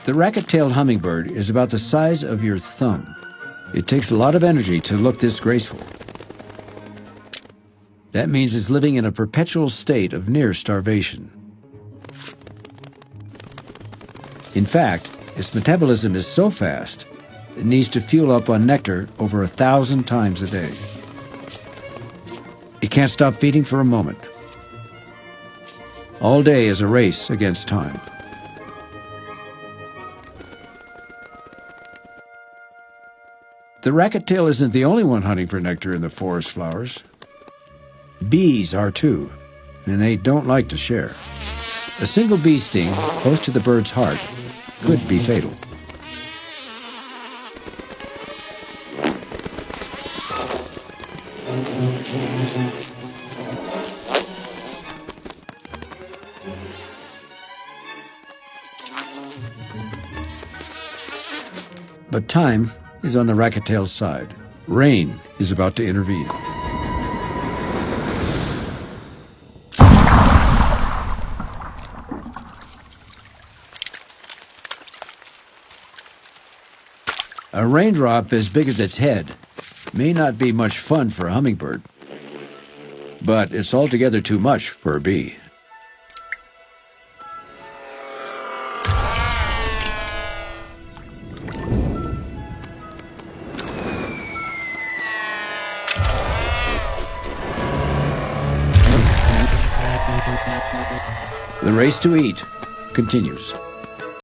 The racket-tailed hummingbird is about the size of your thumb. It takes a lot of energy to look this graceful. That means it's living in a perpetual state of near starvation. In fact, its metabolism is so fast, it needs to fuel up on nectar over 1,000 times a day. It can't stop feeding for a moment. All day is a race against time. The racket-tail isn't the only one hunting for nectar in the forest flowers. Bees are too, and they don't like to share. A single bee sting close to the bird's heart could be fatal. But time is on the racket-tail's side. Rain is about to intervene. A raindrop as big as its head may not be much fun for a hummingbird, but it's altogether too much for a bee. The race to eat continues.